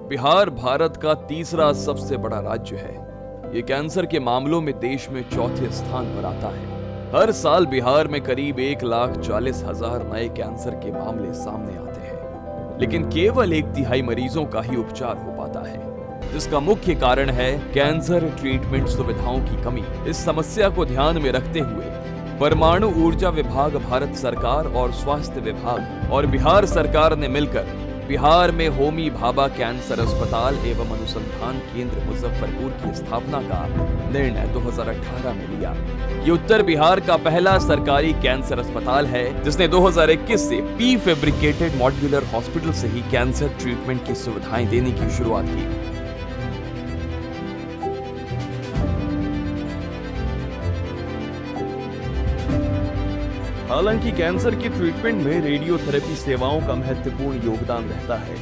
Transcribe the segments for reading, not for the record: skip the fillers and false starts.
बिहार भारत का तीसरा सबसे बड़ा राज्य है। ये कैंसर के मामलों में देश में चौथे स्थान पर आता है। हर साल बिहार में करीब 1,40,000 नए कैंसर के मामले सामने आते हैं, लेकिन केवल 1/3 मरीजों का ही उपचार हो पाता है, जिसका मुख्य कारण है कैंसर ट्रीटमेंट सुविधाओं की कमी। इस समस्या को ध्यान में रखते हुए परमाणु ऊर्जा विभाग, भारत सरकार और स्वास्थ्य विभाग और बिहार सरकार ने मिलकर बिहार में होमी भाभा कैंसर अस्पताल एवं अनुसंधान केंद्र मुजफ्फरपुर की स्थापना का निर्णय 2018 में लिया। ये उत्तर बिहार का पहला सरकारी कैंसर अस्पताल है जिसने 2021 से प्री फैब्रिकेटेड मॉड्यूलर हॉस्पिटल से ही कैंसर ट्रीटमेंट की सुविधाएं देने की शुरुआत की। हालांकि कैंसर की ट्रीटमेंट में रेडियोथेरेपी सेवाओं का महत्वपूर्ण योगदान रहता है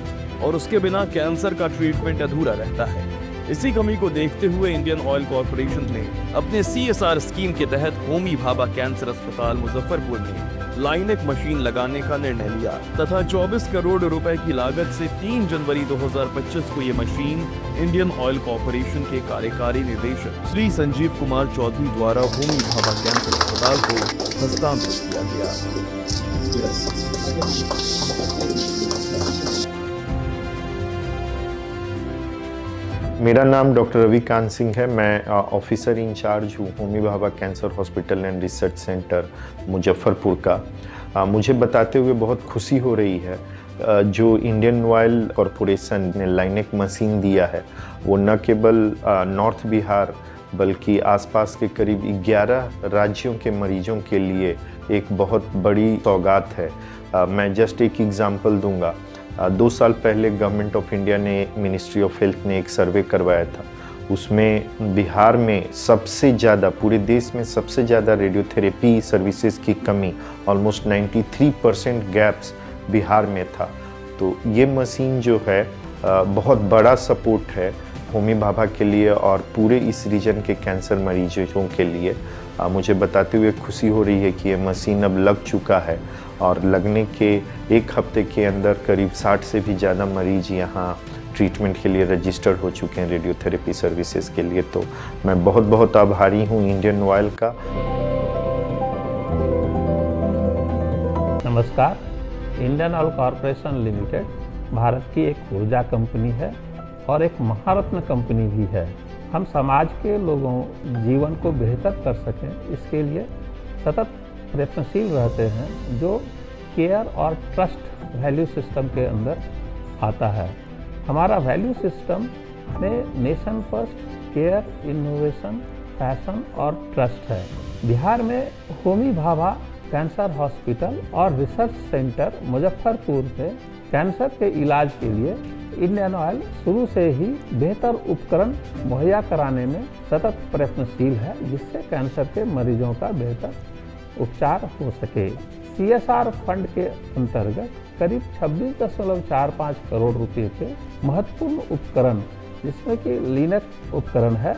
और उसके बिना कैंसर का ट्रीटमेंट अधूरा रहता है। इसी कमी को देखते हुए इंडियन ऑयल कॉरपोरेशन ने अपने CSR स्कीम के तहत होमी भाभा कैंसर अस्पताल मुजफ्फरपुर में लाइनेक मशीन लगाने का निर्णय लिया तथा 24 करोड़ रुपए की लागत से 3 जनवरी 2025 को ये मशीन इंडियन ऑयल कॉरपोरेशन के कार्यकारी निदेशक श्री संजीव कुमार चौधरी द्वारा होमी भाभा कैंसर अस्पताल को हस्तांतरित किया गया। मेरा नाम डॉक्टर रविकांत सिंह है। मैं ऑफिसर इंचार्ज हूँ Homi Bhabha cancer hospital and research centre Muzaffarpur का। मुझे बताते हुए बहुत खुशी हो रही है, जो इंडियन ऑयल कॉरपोरेशन ने लाइनेक मशीन दिया है वो न केवल नॉर्थ बिहार बल्कि आसपास के करीब 11 राज्यों के मरीजों के लिए एक बहुत बड़ी सौगात है। मैं जस्ट एक एग्जांपल दूंगा। 2 साल पहले गवर्नमेंट ऑफ इंडिया ने, मिनिस्ट्री ऑफ हेल्थ ने एक सर्वे करवाया था। उसमें बिहार में सबसे ज़्यादा, पूरे देश में सबसे ज़्यादा रेडियोथेरेपी सर्विसेज की कमी, ऑलमोस्ट 93% गैप्स बिहार में था। तो ये मशीन जो है बहुत बड़ा सपोर्ट है होमी भाभा के लिए और पूरे इस रीजन के कैंसर मरीजों के लिए। मुझे बताते हुए खुशी हो रही है कि ये मशीन अब लग चुका है और लगने के 1 हफ्ते के अंदर करीब 60 से भी ज़्यादा मरीज यहाँ ट्रीटमेंट के लिए रजिस्टर्ड हो चुके हैं रेडियोथेरेपी सर्विसेज के लिए। तो मैं बहुत बहुत आभारी हूँ इंडियन ऑयल का। नमस्कार। Indian oil corporation limited Bharat की एक ऊर्जा कंपनी है और एक महारत्न कंपनी भी है। हम समाज के लोगों जीवन को बेहतर कर सकें, इसके लिए सतत प्रयत्नशील रहते हैं, जो केयर और ट्रस्ट वैल्यू सिस्टम के अंदर आता है। हमारा वैल्यू सिस्टम में nation first, care, innovation, passion और ट्रस्ट है। बिहार में होमी भाभा कैंसर हॉस्पिटल और रिसर्च सेंटर मुजफ्फरपुर में कैंसर के इलाज के लिए इंडियन ऑयल शुरू से ही बेहतर उपकरण मुहैया कराने में सतत प्रयत्नशील है, जिससे कैंसर के मरीजों का बेहतर उपचार हो सके। CSR फंड के अंतर्गत करीब 26.45 करोड़ रुपए के महत्वपूर्ण उपकरण, जिसमें कि लाइनेक उपकरण है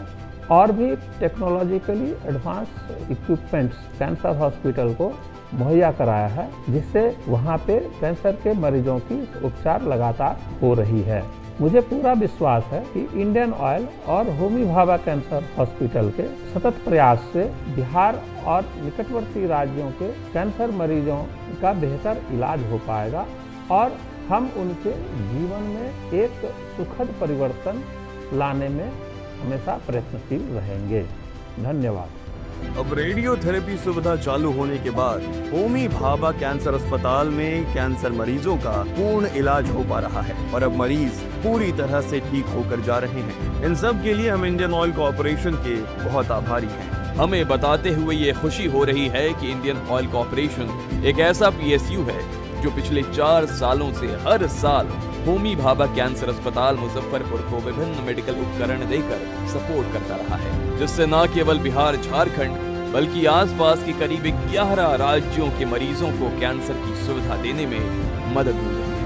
और भी technologically advance equipments cancer hospital को मुहैया कराया है, जिससे वहाँ पे कैंसर के मरीजों की उपचार लगातार हो रही है। मुझे पूरा विश्वास है कि इंडियन ऑयल और होमी भाभा कैंसर हॉस्पिटल के सतत प्रयास से बिहार और निकटवर्ती राज्यों के कैंसर मरीजों का बेहतर इलाज हो पाएगा और हम उनके जीवन में एक सुखद परिवर्तन लाने में हमेशा प्रयत्नशील रहेंगे। धन्यवाद। अब रेडियोथेरेपी सुविधा चालू होने के बाद होमी भाभा कैंसर अस्पताल में कैंसर मरीजों का पूर्ण इलाज हो पा रहा है और अब मरीज पूरी तरह से ठीक होकर जा रहे हैं। इन सब के लिए हम इंडियन ऑयल कॉरपोरेशन के बहुत आभारी हैं। हमें बताते हुए ये खुशी हो रही है कि इंडियन ऑयल कॉरपोरेशन एक ऐसा PSU है जो पिछले 4 सालों से हर साल होमी भाभा कैंसर अस्पताल मुजफ्फरपुर को विभिन्न मेडिकल उपकरण देकर सपोर्ट करता रहा है, जिससे न केवल बिहार, झारखंड बल्कि आसपास के करीब 11 राज्यों के मरीजों को कैंसर की सुविधा देने में मदद मिल रही है।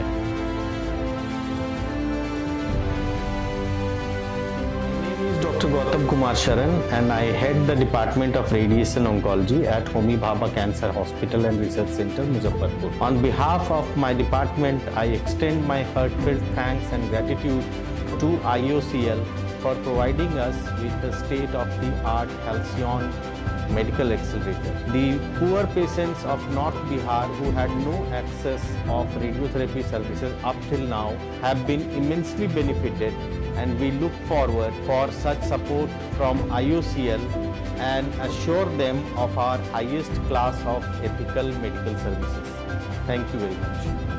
Dr. Gautam Kumar Sharan and I head the Department of Radiation Oncology at Homi Bhabha Cancer Hospital and Research Center, Muzaffarpur. On behalf of my department, I extend my heartfelt thanks and gratitude to IOCL for providing us with the state-of-the-art Halcyon medical accelerator. The poor patients of North Bihar who had no access of radiotherapy services up till now have been immensely benefited, and we look forward for such support from IOCL and assure them of our highest class of ethical medical services. Thank you very much.